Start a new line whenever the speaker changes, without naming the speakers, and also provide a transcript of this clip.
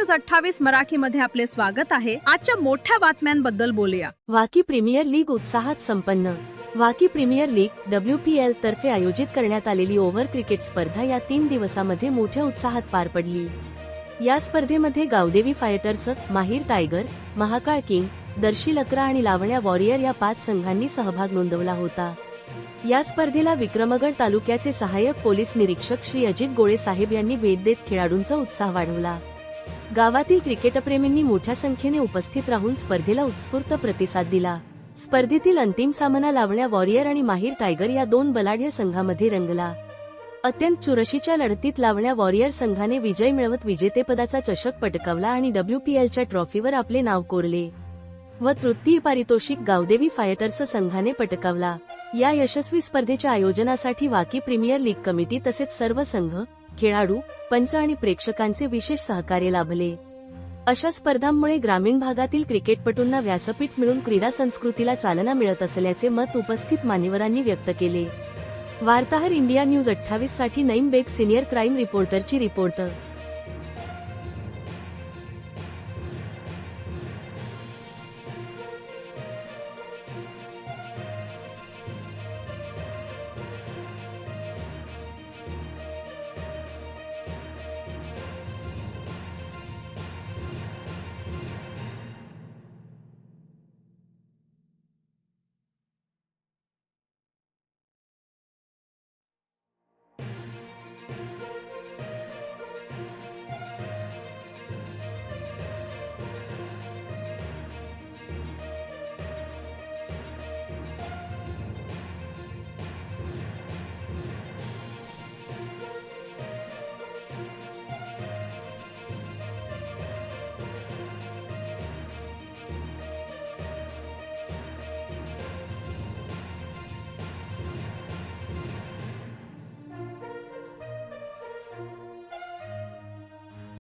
News 28 मराठीमध्ये आपले स्वागत आहे। आजच्या मोठ्या बातम्यांबद्दल बोलूया।
वाकी प्रीमियर लीग उत्साहात संपन्न। वाकी प्रीमियर लीग WPL तर्फे आयोजित करण्यात आलेली ओव्हर क्रिकेट स्पर्धा या 3 दिवसांमध्ये मोठ्या उत्साहात पार पडली। या स्पर्धेमध्ये गावदेवी फायटर्स, माहीर टायगर, महाकाळ किंग, दर्शी लकरा आणि लावण्या वॉरियर या 5 संघांनी सहभाग नोंदवला होता। या स्पर्धेला विक्रमगड तालुक्याचे सहाय्यक पोलीस निरीक्षक श्री अजित गोळे साहेब यांनी भेट देत खेळाडूंचा उत्साह वाढवला। गावातील क्रिकेटप्रेमींनी मोठ्या संख्येने उपस्थित राहून स्पर्धेला उत्स्फूर्त प्रतिसाद दिला। स्पर्धेतील अंतिम सामना लावण्या वॉरियर आणि माहीर टायगर या 2 बलाढ्य संघांमध्ये रंगला। अत्यंत चुरशीच्या लढतीत लावण्या वॉरियर संघाने विजय मिळवत विजेतेपदाचा चषक पटकावला आणि WPLच्या ट्रॉफीवर आपले नाव कोरले व तृतीय पारितोषिक गावदेवी फायटर्स संघाने पटकावला। या यशस्वी स्पर्धेच्या आयोजनासाठी वाकी प्रीमियर लीग कमिटी तसेच सर्व संघ, खेळाडू, पंच आणि प्रेक्षकांचे विशेष सहकार्य लाभले। अशा स्पर्धांमुळे ग्रामीण भागातील क्रिकेटपटूंना व्यासपीठ मिळून क्रीडा संस्कृतीला चालना मिळत असल्याचे मत उपस्थित मान्यवरांनी व्यक्त केले। वार्ताहर इंडिया न्यूज 28 साठी नईम बेग, सिनियर क्राईम रिपोर्टरची रिपोर्ट।